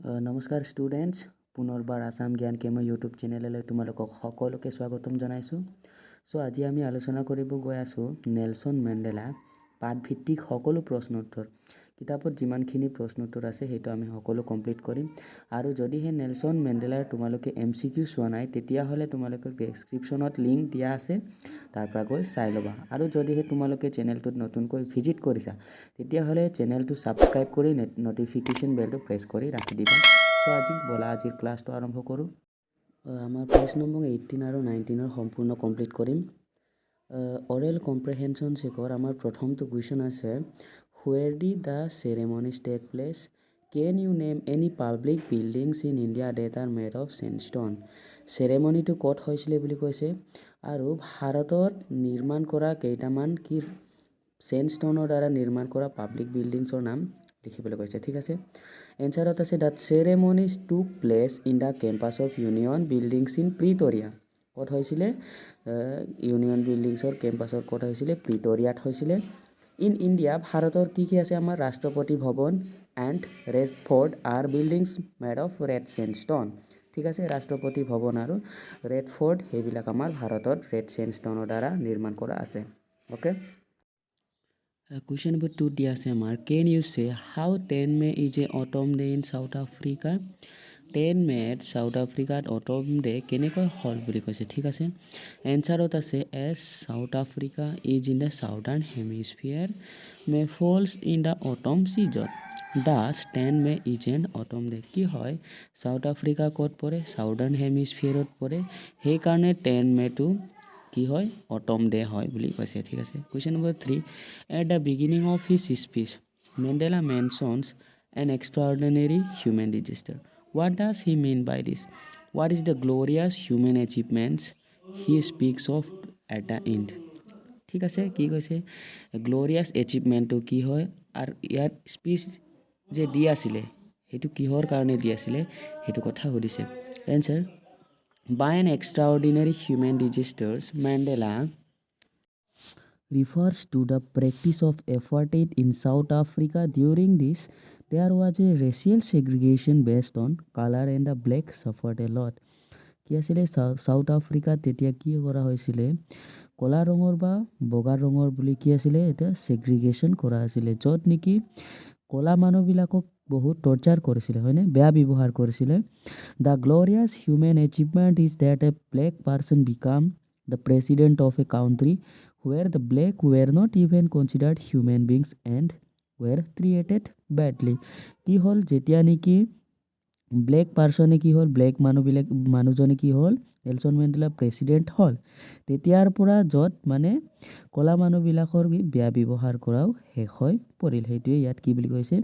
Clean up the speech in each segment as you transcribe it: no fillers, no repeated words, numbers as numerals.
নমস্কাৰ ষ্টুডেণ্টছ, পুনৰবাৰ আসাম জ্ঞান কেম ইউটিউব চেনেললৈ তোমালোকক সকলোকে স্বাগতম জনাইছোঁ। আজি আমি আলোচনা কৰিব গৈ আছোঁ নেলছন মেণ্ডেলা পাঠভিত্তিক সকলো প্ৰশ্ন উত্তৰ। কিতাপত যিমানখিনি প্ৰশ্ন উত্তৰ আছে সেইটো আমি সকলো কমপ্লিট কৰিম। আৰু যদিহে নেলছন মেণ্ডেলাৰ তোমালোকে MCQ চোৱা নাই তেতিয়াহ'লে তোমালোকে ডেছক্ৰিপশ্যনত লিংক দিয়া আছে, তাৰ পৰা গৈ চাই ল'বা। আৰু যদিহে তোমালোকে চেনেলটোত নতুনকৈ ভিজিট কৰিছা তেতিয়াহ'লে চেনেলটো ছাবস্ক্ৰাইব কৰি নটিফিকেশ্যন বেলটো প্ৰেছ কৰি ৰাখি দিবা। আজি বলা আজিৰ ক্লাছটো আৰম্ভ কৰোঁ। আমাৰ পেজ নম্বৰ 18 আৰু 19 সম্পূৰ্ণ কমপ্লিট কৰিম। অৰেল কম্প্ৰেহেনশ্যন চেকৰ আমাৰ প্ৰথমটো কুৱেশ্যন আছে, where did the ceremonies take place? Can you name any public buildings in India that are made of sandstone? চেৰেমনিটো ক'ত হৈছিলে বুলি কৈছে, আৰু ভাৰতত নিৰ্মাণ কৰা কেইটামান চেণ্ডষ্টোনৰ দ্বাৰা নিৰ্মাণ কৰা পাব্লিক বিল্ডিংছৰ নাম লিখিবলৈ কৈছে। ঠিক আছে, এনচাৰত আছে the ceremonies took place in the campus of union buildings in Pretoria. ক'ত হৈছিলে? ইউনিয়ন বিল্ডিংছৰ কেম্পাছৰ ক'ত হৈছিলে? প্ৰিটৰিয়াত হৈছিলে। ইন ইণ্ডিয়া ভাৰতৰ কি আছে? আমাৰ Rashtrapati Bhavan and red fort are buildings made of red sandstone. ঠিক আছে, ৰাষ্ট্ৰপতি ভৱন আৰু ৰেড ফৰ্ট সেইবিলাক আমাৰ ভাৰতত ৰেড চেণ্ডষ্টোনৰ দ্বাৰা নিৰ্মাণ কৰা আছে। অ'কে, কুৱেশ্যন নম্বৰ 2 দিয়া আছে আমাৰ, can you say how 10 May is a autumn day in South Africa? 10 মে'ত চাউথ আফ্ৰিকাত অটম ডে কেনেকৈ হ'ল বুলি কৈছে। ঠিক আছে, এনচাৰত আছে as South Africa is in the southern hemisphere May falls in the autumn season thus 10 May is an autumn day. কি হয়, চাউথ আফ্ৰিকা ক'ত পৰে? চাউদাৰ্ণ হেমিস্ফিয়াৰত পৰে, সেইকাৰণে 10 মে'টো কি হয়? অটম ডে হয় বুলি কৈছে। ঠিক আছে, question number 3, at the beginning of his speech Mandela mentions an extraordinary human disaster. What does he mean by this? What is the glorious human achievements he speaks of at the end? ঠিক আছে, কি কৈছে? গ্ল'ৰিয়াছ এচিভমেণ্টটো কি হয়, আৰু ইয়াত speech যে দি আছিলে সেইটো কিহৰ কাৰণে দি আছিলে সেইটো কথা সুধিছে। Answer, by an extraordinary human disasters Mandela refers to the practice of apartheid in South Africa. During this there was a racial segregation based on color and the black suffered a lot. কি আছিলে? South আফ্ৰিকাত তেতিয়া কি কৰা হৈছিলে? ক'লা ৰঙৰ বা বগা ৰঙৰ বুলি কি আছিলে? এটা ছেগ্ৰিগেশ্যন কৰা আছিলে, য'ত নেকি ক'লা মানুহবিলাকক বহুত টৰ্চাৰ কৰিছিলে, হয়নে? বেয়া ব্যৱহাৰ কৰিছিলে। The glorious human achievement is that a black person became the president of a country where the black were not even considered human beings and were treated badly. কি হ'ল, যেতিয়া নেকি ব্লেক পাৰ্চনে কি হ'ল, ব্লেক মানুহজনে কি হ'ল, নেলছন মেণ্ডেলা প্ৰেচিডেণ্ট হ'ল, তেতিয়াৰ পৰা য'ত মানে ক'লা মানুহবিলাকৰ বেয়া ব্যৱহাৰ কৰাও শেষ হৈ পৰিল। সেইটোৱে ইয়াত কি বুলি কৈছে?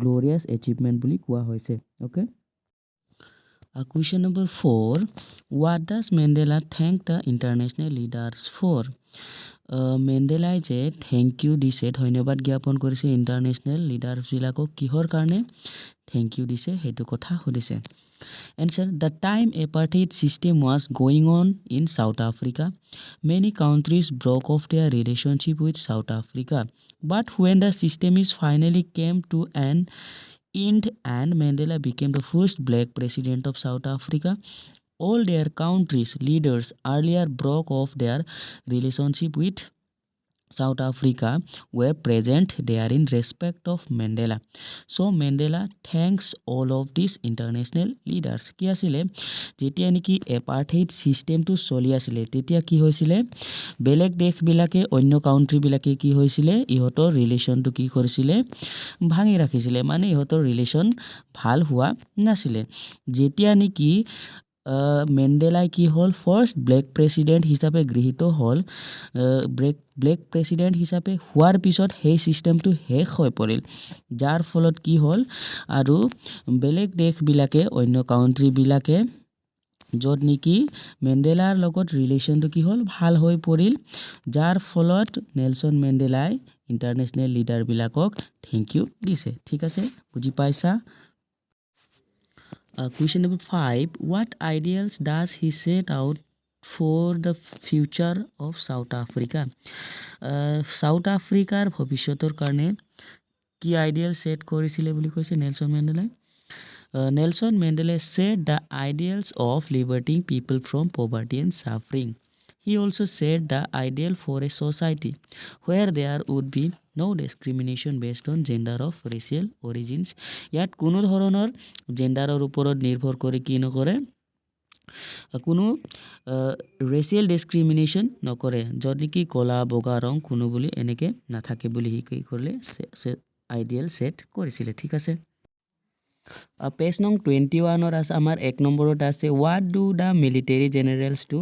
গ্ল'ৰিয়াছ এচিভমেণ্ট বুলি কোৱা হৈছে। Okay, question number 4, what does Mandela thank the international leaders for? মেণ্ডেলাই যে থেংক ইউ দিছে, ধন্যবাদ জ্ঞাপন কৰিছে ইণ্টাৰনেশ্যনেল লিডাৰ্ছবিলাকক, কিহৰ কাৰণে থেংক ইউ দিছে সেইটো কথা সুধিছে। Answer, the time apartheid system was going on in South Africa many countries broke off their relationship with South Africa but when the system is finally came to an end and Mandela became the first black president of South Africa, all their countries' leaders earlier broke off their relationship with South Africa were present there in respect of Mandela. So Mandela thanks all of these international leaders. কি আছিলে? যেতিয়া নেকি এপাৰ্থেইড ছিষ্টেমটো চলি আছিলে তেতিয়া কি হৈছিলে? বেলেগ দেশবিলাকে, অন্য কাউণ্ট্ৰিবিলাকে কি হৈছিলে? ইহঁতৰ ৰিলেশ্যনটো কি কৰিছিলে? ভাঙি ৰাখিছিলে, মানে ইহঁতৰ ৰিলেশ্যন ভাল হোৱা নাছিলে। যেতিয়া নেকি মেণ্ডেলাই কি হ'ল, ফাৰ্ষ্ট ব্লেক প্ৰেচিডেণ্ট হিচাপে গৃহীত হ'ল, ব্লেক প্ৰেচিডেণ্ট হিচাপে হোৱাৰ পিছত সেই ছিষ্টেমটো শেষ হৈ পৰিল, যাৰ ফলত কি হ'ল, আৰু বেলেগ দেশবিলাকে, অন্য কাউণ্ট্ৰিবিলাকে য'ত নেকি মেণ্ডেলাৰ লগত ৰিলেশ্যনটো কি হ'ল, ভাল হৈ পৰিল, যাৰ ফলত নেলছন মেণ্ডেলাই ইণ্টাৰনেশ্যনেল লিডাৰবিলাকক থেংক ইউ দিছে। ঠিক আছে, বুজি পাইছা? Question number 5, what ideals does he set out for the future of South Africa? South Africa ভৱিষ্যতৰ কাৰণে কি আইডিয়াল সেট কৰিছিলে বুলি কৈছে Nelson মেণ্ডেলাই? Nelson Mandela said the ideals of liberating people from poverty and suffering. He also said the ideal for a society where there would be no discrimination based on gender of racial origins. ইয়াত কোনো ধৰণৰ জেণ্ডাৰৰ ওপৰত নিৰ্ভৰ কৰি কি নকৰে কোনো racial discrimination নকৰে য'ত নেকি ক'লা বগা ৰং কোনো বুলি এনেকৈ নাথাকে বুলি সি কি কৰিলে আইডিয়েল ছেট কৰিছিলে ঠিক আছে পেজ নং 21 আছে আমাৰ 1 নম্বৰত আছে what do the military generals do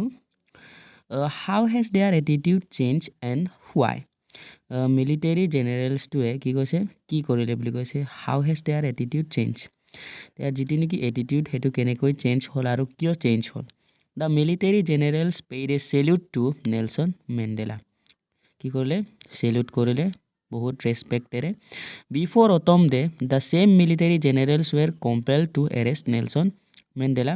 how has their attitude change and why military জেনেৰেলছটোৱে কি কৈছে কি কৰিলে বুলি কৈছে how has their attitude change ইয়াৰ যিটো নেকি এটিটিউড সেইটো কেনেকৈ চেঞ্জ হ'ল আৰু কিয় চেঞ্জ হ'ল the military generals paid a salute to Nelson Mandela কি কৰিলে চেলিউট কৰিলে বহুত ৰেছপেক্টেৰে before autumn day the same military generals were compelled to arrest Nelson Mandela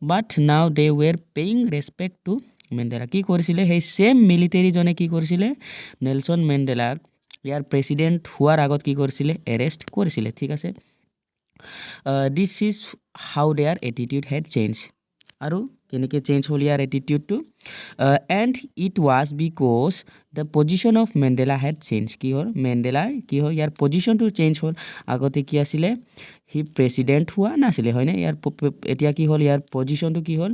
but now they were paying respect to Mandela কি কৰিছিলে সেই same মিলিটেৰীজনে কি কৰিছিলে নেলছন মেণ্ডেলাক ইয়াৰ প্ৰেছিডেণ্ট হোৱাৰ আগত কি কৰিছিলে এৰেষ্ট কৰিছিলে ঠিক আছে this is how their attitude had change আৰু কেনেকৈ চেঞ্জ হ'ল ইয়াৰ এটিটিউডটো and it was because the position of Mandela had change কি হ'ল মেণ্ডেলাই কি হ'ল ইয়াৰ পজিশ্যনটো চেঞ্জ হ'ল আগতে কি আছিলে সি প্ৰেছিডেণ্ট হোৱা নাছিলে হয়নে ইয়াৰ এতিয়া কি হ'ল ইয়াৰ পজিশ্যনটো কি হ'ল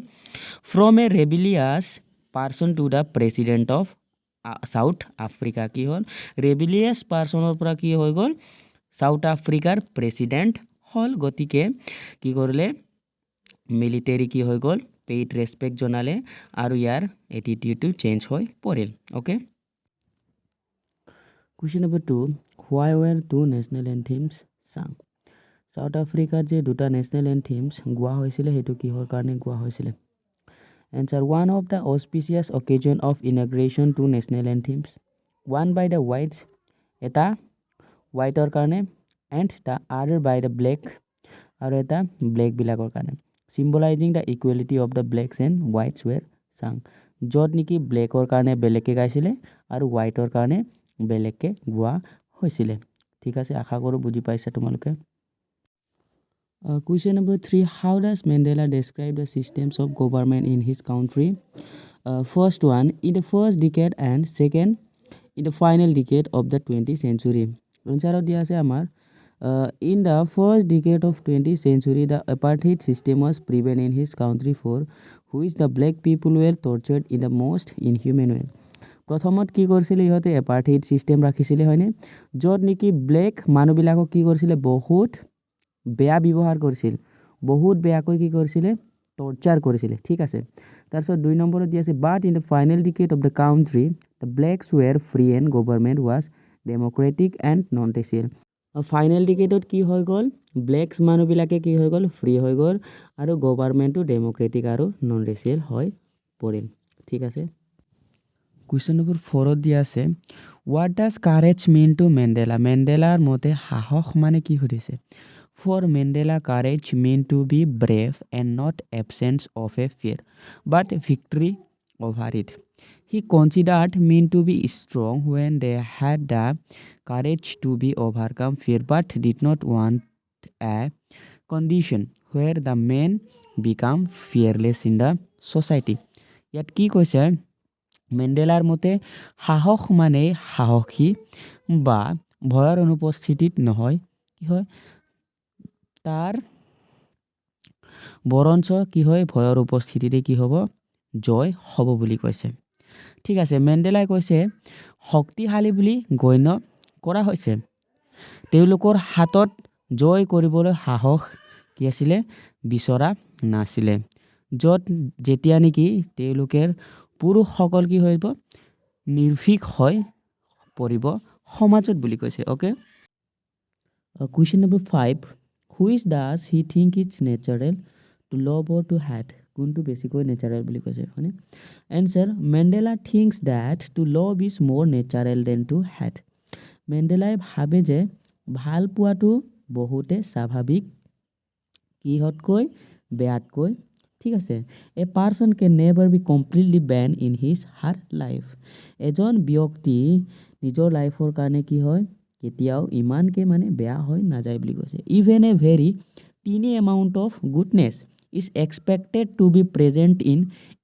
from a rebellious person to the president of South Africa কি হ'ল ৰেবিলিয়াছ পাৰ্চনৰ পৰা কি হৈ গ'ল চাউথ আফ্ৰিকাৰ প্ৰেছিডেণ্ট হ'ল গতিকে কি কৰিলে মিলিটেৰী কি হৈ গ'ল পেইড ৰেছপেক্ট জনালে আৰু ইয়াৰ এটিটিউডটো চেঞ্জ হৈ পৰিল অ'কে কুৱেশ্যন নম্বৰ 2 হোৱাই ৱেৰ টু নেশ্যনেল এন্থেমছ চাং চাউথ আফ্ৰিকাত যে দুটা নেশ্যনেল এন্থেমছ গোৱা হৈছিলে সেইটো কিহৰ কাৰণে গোৱা হৈছিলে answer one of the auspicious occasion of inauguration two national anthems one by the whites এটা হোৱাইটৰ কাৰণে এণ্ড দ্য আদাৰ বাই দ্য ব্লেক আৰু এটা ব্লেকবিলাকৰ কাৰণে symbolizing the equality of the blacks and whites were sung য'ত নেকি ব্লেকৰ কাৰণে বেলেগকৈ গাইছিলে আৰু হোৱাইটৰ কাৰণে বেলেগকৈ গোৱা হৈছিলে ঠিক আছে আশা কৰোঁ বুজি পাইছা তোমালোকে question number 3 how does Mandela describe the systems of government in his country first one in the first decade and second in the final decade of the 20th century এনচাৰত দিয়া আছে আমাৰ in the first decade of 20th century the apartheid system was prevalent in his country for which the black people were tortured in the most inhuman way প্ৰথমত কি কৰিছিলে ইহঁতে এপাৰ্থাইড system ৰাখিছিলে হয়নে য'ত নেকি ব্লেক মানুহবিলাকক কি কৰিছিলে বহুত বেয়া ব্যৱহাৰ কৰিছিল বহুত বেয়াকৈ কি কৰিছিলে টৰ্চাৰ কৰিছিলে ঠিক আছে তাৰপিছত 2 নম্বৰত দিয়া আছে but in the final decade of the country the blacks were free and government was democratic and non racial final ডিকেডত কি হৈ গ'ল ব্লেকছ মানুহবিলাকে কি হৈ গ'ল ফ্ৰী হৈ গ'ল আৰু গভৰ্ণমেণ্টটো ডেম'ক্ৰেটিক আৰু নন ৰেচিয়েল হৈ পৰিল ঠিক আছে কুৱেশ্যন নম্বৰ 4ত দিয়া আছে what does courage mean to Mandela মেণ্ডেলাৰ মতে সাহস মানে কি সুধিছে for Mandela courage mean to be brave and not absence of a fear but victory over it he considered mean to be strong when they had the courage to be overcome fear but did not want a condition where the men become fearless in the society ইয়াত কি কৈছে মেণ্ডেলাৰ মতে সাহস মানে সাহসী বা ভয়ৰ অনুপস্থিতিত নহয় কি হয় তাৰ বৰঞ্চ কি হয় ভয়ৰ উপস্থিতিতে কি হ'ব জয় হ'ব বুলি কৈছে ঠিক আছে মেণ্ডেলাই কৈছে শক্তিশালী বুলি গণ্য কৰা হৈছে তেওঁলোকৰ হাতত জয় কৰিবলৈ সাহস কি আছিলে বিচৰা নাছিলে য'ত যেতিয়া নেকি তেওঁলোকৰ পুৰুষসকল কি হ'ব নিৰ্ভীক হৈ পৰিব সমাজত বুলি কৈছে okay question number 5 which does he think it's natural to love or to hate কোনটো বেছিকৈ নেচাৰেল বুলি কৈছে হয়নে answer Mandela thinks that to love is more natural than to hate মেণ্ডেলাই ভাবে যে ভাল পোৱাটো বহুতে স্বাভাৱিক কিহতকৈ বেয়াতকৈ ঠিক আছে a person can never be completely bad in his her life এজন ব্যক্তি নিজৰ লাইফৰ কাৰণে কি হয় কেতিয়াও ইমানকৈ মানে বেয়া হৈ নাযায় বুলি কৈছে even a very teeny amount of goodness is expected to be present in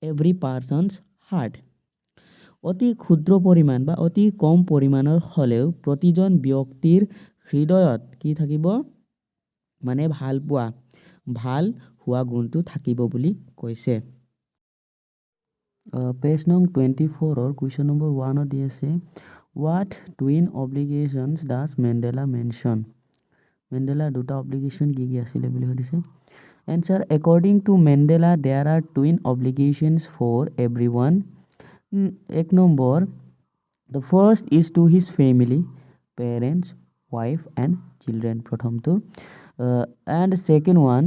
every person's heart. অতি ক্ষুদ্ৰ পৰিমাণ বা অতি কম পৰিমাণৰ হ'লেও প্ৰতিজন ব্যক্তিৰ হৃদয়ত কি থাকিব মানে ভাল হোৱা গুণটো থাকিব বুলি কৈছে পেজ নং 24 কুৱেশ্যন নম্বৰ 1 দি আছে what twin obligations does Mandela mention Mandela দুটা obligation কি আছিলে বুলি সুধিছে answer according to Mandela there are twin obligations for everyone এক number the first is to his family parents wife and children প্ৰথমটো and second one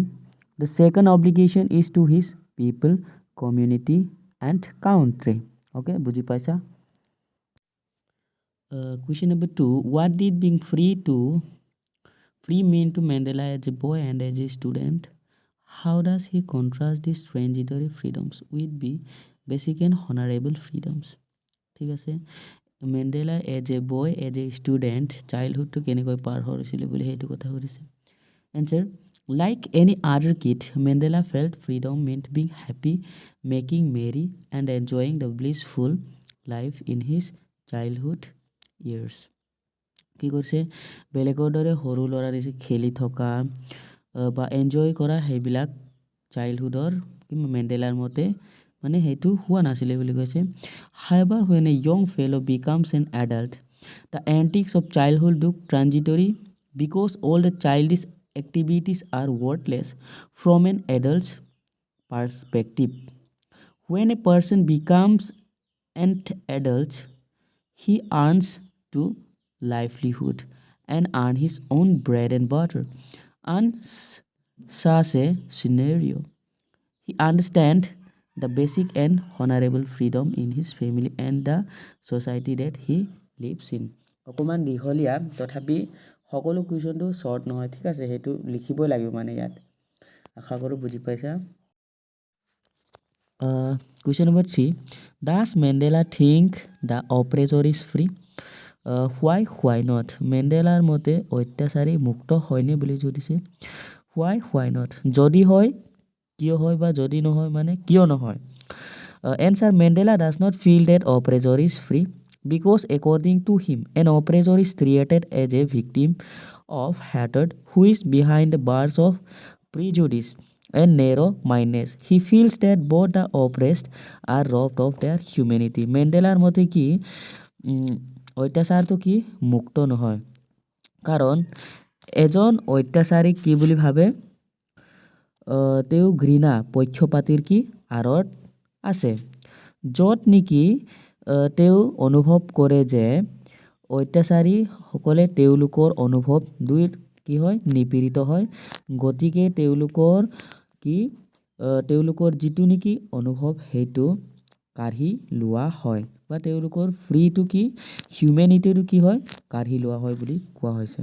the second obligation is to his people community and country okay বুজি পাইছা question number 2 what did being free mean to Mandela as a boy and as a student how does he contrast these transitory freedoms with the basic and honorable freedoms ঠিক আছে Mandela as a boy as a student childhood to কেনেকৈ পাৰ হৈছিল বুলি হেতু কথা কৰিছে answer like any other kid Mandela felt freedom meant being happy making merry and enjoying the blissful life in his childhood years কি কৰিছে বেলেগৰ দৰে সৰু ল'ৰা দিছে খেলি থকা বা এনজয় কৰা সেইবিলাক চাইল্ডহুডৰ মেণ্ডেলাৰ মতে মানে হেতু হোৱা নাছিলে বুলি কৈছে however when a young fellow becomes an adult the antics of childhood look transitory because all the childish activities are worthless from an adult's perspective when a person becomes an adult he earns to livelihood and earn his own bread and butter and such a scenario he understands the basic and honorable freedom in his family and the society that he lives in অকমান দীঘলীয়া তথাপি সকলো কুৱেশ্যনটো short নহয় ঠিক আছে হেতু লিখিবই লাগিব মানে ইয়াত আশা কৰো বুজি পাইছা question number 3 does Mandela think the oppressor is free why not মেণ্ডেলাৰ মতে অত্যাচাৰী মুক্ত হয়নে বুলি সুধিছে why not যদি হয় কিয় হয় বা যদি নহয় মানে কিয় নহয় answer Mandela does not feel that oppressor is free because according to him an oppressor is created as a victim of hatred who is behind the bars of prejudice and narrow mindedness he feels that both the oppressed are robbed of their humanity মেণ্ডেলাৰ মতে কি অত্যাচাৰটো কি মুক্ত নহয় কাৰণ এজন অত্যাচাৰী কি বুলি ভাবে তেও ঘৃণা পক্ষপাতিৰ কি আৰত আছে যত নেকি তেও অনুভৱ কৰে যে অত্যাচাৰী সকলে তেওলোকৰ অনুভৱ দুইৰ কি হয় নিপীড়িত হয় গতিকে তেওলোকৰ যিটো নেকি অনুভৱ হেতু কাঢ়ি লোৱা হয় বা তেওলোকৰ ফ্ৰীটো কি হিউম্যানিটিটো কি হয় কাঢ়ি লোৱা হয় বুলি কোৱা হৈছে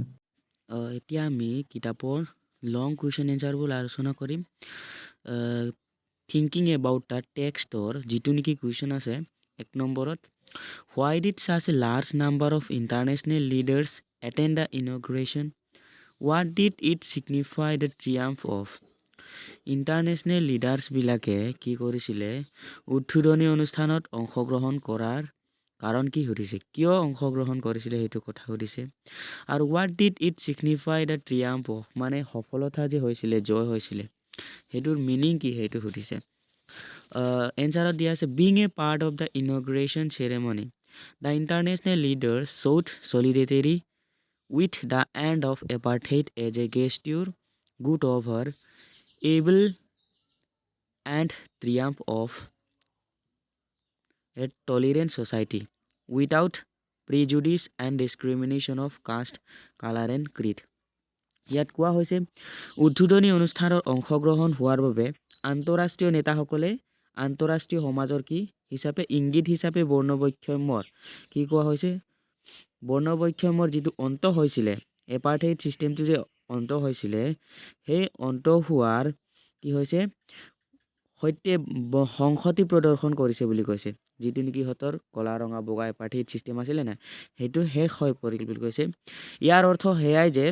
এতিয়া আমি কিতাপৰ লং কুৱেশ্যন এনসাৰবোৰ আলোচনা কৰিম থিংকিং এবাউট দ্য টেক্সটৰ যিটো নেকি কুৱেশ্যন আছে এক নম্বৰত why did such a large number of international leaders attend the inauguration what did it signify the triumph of international লিডাৰ্ছবিলাকে কি কৰিছিলে উদ্বোধনী অনুষ্ঠানত অংশগ্ৰহণ কৰাৰ কাৰণ কি সুধিছে কিয় অংশগ্ৰহণ কৰিছিলে সেইটো কথা সুধিছে আৰু what did it signify the triumph of মানে সফলতা যে হৈছিলে জয় হৈছিলে হেতুৰ মিনিং কি হেতু সুধিছে এনসাৰত দিয়া আছে being a part of the inauguration ceremony the international leaders showed solidarity with the end of apartheid as a gesture good over evil and triumph of a tolerant society without prejudice and discrimination of caste, color and creed. ইয়াত কোৱা হৈছে উদ্বোধনী অনুষ্ঠানৰ অংশগ্ৰহণ হোৱাৰ বাবে আন্তঃৰাষ্ট্ৰীয় নেতাসকলে আন্তঃৰাষ্ট্ৰীয় সমাজৰ কি হিচাপে ইংগিত হিচাপে বৰ্ণবৈষম্যৰ কি কোৱা হৈছে বৰ্ণবৈষম্যৰ যিটো অন্ত হৈছিলে এপাৰ্থাইড সিস্টেমটো যে অন্ত হৈছিলে সেই অন্ত হোৱাৰ কি হৈছে সৈতে সংহতি প্ৰদৰ্শন কৰিছে বুলি কৈছে যিটো নেকি হতৰ কলা ৰঙা বগা এপাৰ্থাইড সিস্টেম আছিল না হেতু শেষ হৈ পৰিল বুলি কৈছে ইয়াৰ অৰ্থ হেয়াই যে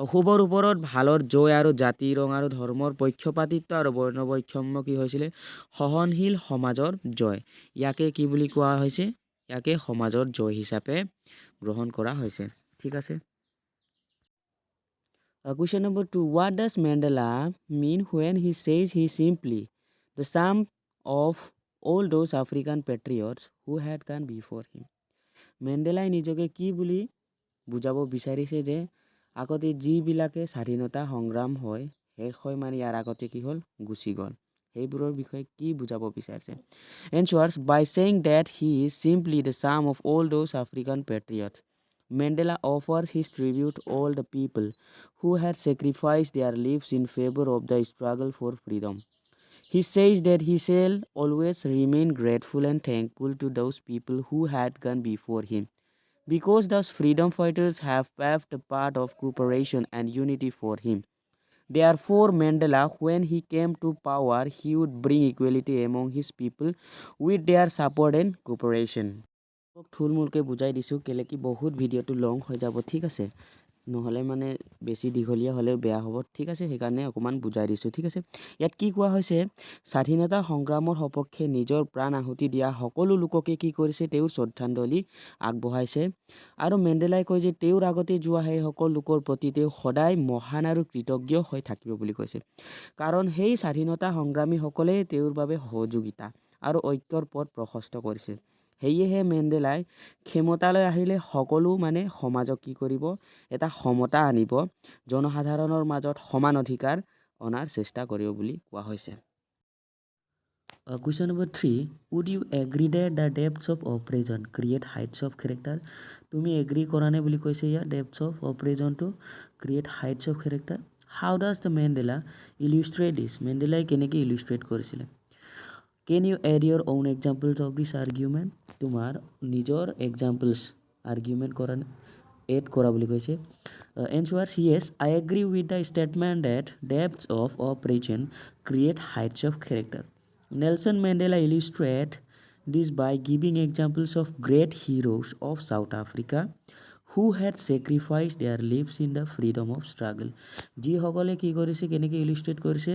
অশুভৰ ওপৰত ভালৰ জয় আৰু জাতি ৰং আৰু ধৰ্মৰ পক্ষপাতিত্ব আৰু বৰ্ণ বৈষম্য কি হৈছিলে সহনশীল সমাজৰ জয় ইয়াকে কি বুলি কোৱা হৈছে ইয়াকে সমাজৰ জয় হিচাপে গ্ৰহণ কৰা হৈছে ঠিক আছে question number 2 what does Mandela mean when he says he simply the sum of all those African patriots who had gone before him মেণ্ডেলাই নিজকে কি বুলি বুজাব বিচাৰিছে যে আগতে যিবিলাকে স্বাধীনতা সংগ্ৰাম হয় শেষ হয় মানে ইয়াৰ আগতে কি হ'ল গুচি গ'ল সেইবোৰৰ বিষয়ে কি বুজাব বিচাৰিছে answers by saying that he is simply the sum of all those African patriots Mandela offers his tribute to all the people who had sacrificed their lives in favor of the struggle for freedom he says that he shall always remain grateful and thankful to those people who had gone before him because those freedom fighters have paved the path of cooperation and unity for him. Therefore, Mandela, when he came to power, he would bring equality among his people with their support and cooperation. থুলমূলকৈ বুজাই দিছোঁ কেলে কি বহুত ভিডিঅ'টো লং হৈ যাব ঠিক আছে নহ'লে মানে বেছি দীঘলীয়া হ'লেও বেয়া হ'ব ঠিক আছে সেইকাৰণে অকণমান বুজাই দিছোঁ ঠিক আছে ইয়াত কি কোৱা হৈছে স্বাধীনতা সংগ্ৰামৰ সপক্ষে নিজৰ প্ৰাণ আহুতি দিয়া সকলো লোককে কি কৰিছে তেওঁৰ শ্ৰদ্ধাঞ্জলি আগবঢ়াইছে আৰু মেণ্ডেলাই কয় যে তেওঁৰ আগতে যোৱা সেই সকলো লোকৰ প্ৰতি তেওঁ সদায় মহান আৰু কৃতজ্ঞ হৈ থাকিব বুলি কৈছে কাৰণ সেই স্বাধীনতা সংগ্ৰামীসকলে তেওঁৰ বাবে সহযোগিতা আৰু ঐক্যৰ পথ প্ৰশস্ত কৰিছে সেয়েহে মেণ্ডেলাই ক্ষমতালৈ আহিলে সকলো মানে সমাজক কি কৰিব এটা সমতা আনিব জনসাধাৰণৰ মাজত সমান অধিকাৰ অনাৰ চেষ্টা কৰিব বুলি কোৱা হৈছে question number 3 would you agree that the depths of oppression create heights of character তুমি এগ্ৰি কৰা নে বুলি কৈছে ইয়াৰ depths of oppression to create heights of character how does the Mandela illustrate this মেণ্ডেলাই কেনেকৈ illustrate কৰিছিলে can you add your own examples of this argument তোমাৰ নিজৰ examples argument কৰা add কৰা বুলি কৈছে answers yes I agree with the statement that depths of oppression create heights of character Nelson Mandela illustrated this by giving examples of great heroes of South Africa who had sacrificed their lives in the freedom of struggle যিসকলে কি কৰিছে কেনেকৈ illustrate কৰিছে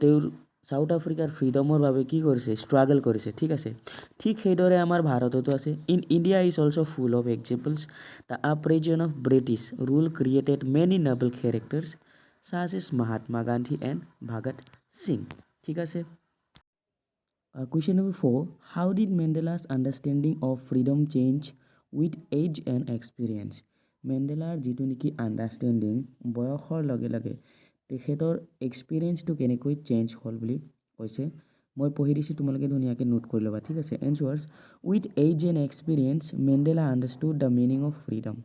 তেওঁৰ south আফ্ৰিকাৰ ফ্ৰীডমৰ বাবে কি কৰিছে ষ্ট্ৰাগল কৰিছে ঠিক আছে ঠিক সেইদৰে আমাৰ ভাৰততো আছে in India is also' full of examples the oppression of British rule created many noble characters such as Mahatma Gandhi and Bhagat Singh ঠিক আছে question number 4 how did Mandela's understanding of freedom change with age and experience মেণ্ডেলাৰ যিটো নেকি understanding বয়সৰ লগে লগে তেখেতৰ এক্সপিৰিয়েঞ্চটো কেনেকৈ change হ'ল বুলি কৈছে মই পঢ়ি দিছোঁ তোমালোকে ধুনীয়াকৈ নোট কৰি ল'বা ঠিক আছে answers with age and experience Mandela understood the meaning of freedom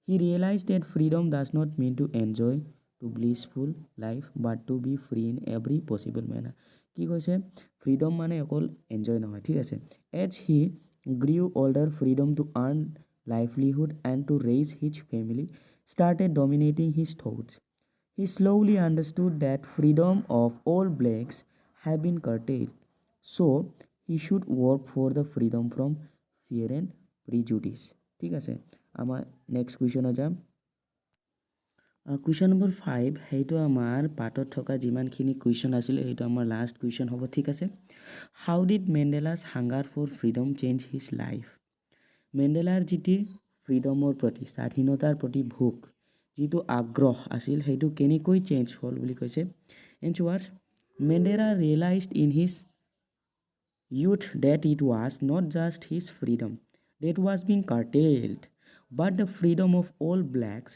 he realise that freedom does not mean to enjoy to blissful life but to be free in every possible manner কি কৈছে freedom মানে অকল enjoy নহয় ঠিক আছে as he grew older freedom to earn livelihood and to raise his family started dominating his thoughts he slowly understood that freedom of all blacks had been curtailed so he should work for the freedom from fear and prejudice ঠিক আছে আমাৰ next question যাম question number 5 সেইটো আমাৰ পাৰ্টত থকা যিমানখিনি question আছিলে সেইটো আমাৰ লাষ্ট কুৱেশ্যন হ'ব ঠিক আছে how did Mandela's hunger for freedom change his life মেণ্ডেলাৰ যিটো ফ্ৰীডমৰ প্ৰতি স্বাধীনতাৰ প্ৰতি ভোগ যিটো আগ্ৰহ আছিল সেইটো কেনেকৈ চেঞ্জ হ'ল বুলি কৈছে এনচাৰ্ছ Mandela realised in his youth that it was not just his freedom that was being curtailed but the freedom of all blacks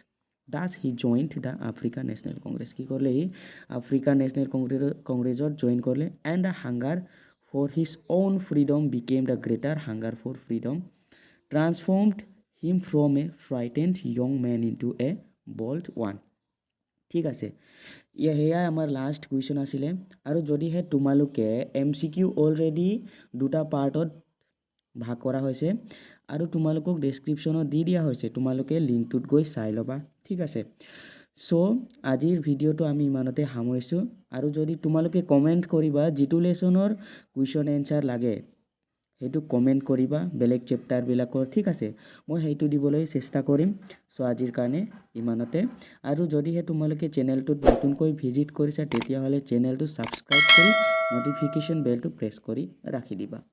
Thus he joined the African National Congress কি কৰিলে আফ্ৰিকান নেশ্যনেল কংগ্ৰেছত join কৰিলে and the hunger for his own freedom became the greater hunger for freedom transformed him from a frightened young man into a bold one ঠিক আছে এয়া আমাৰ last question আছিলে আৰু যদিহে তোমালোকে MCQ অলৰেডি দুটা পাৰ্টত ভাগ কৰা হৈছে আৰু তোমালোকক ডেছক্ৰিপশ্যনত দি দিয়া হৈছে তোমালোকে লিংকটোত গৈ চাই ল'বা ঠিক আছে সো আজিৰ ভিডিঅ'টো আমি ইমানতে সামৰিছোঁ আৰু যদি তোমালোকে কমেণ্ট কৰিবা যিটো লেছনৰ কুৱেশ্যন এনচাৰ লাগে সেইটো কমেণ্ট কৰিবা বেলেগ চেপ্টাৰবিলাকৰ ঠিক আছে মই সেইটো দিবলৈ চেষ্টা কৰিম সো আজিৰ কাৰণে ইমানতে আৰু যদিহে তোমালোকে চেনেলটোত নতুনকৈ ভিজিট কৰিছা তেতিয়াহ'লে চেনেলটো সাবস্ক্ৰাইব কৰি নটিফিকেশ্যন বেলটো প্ৰেছ কৰি ৰাখি দিবা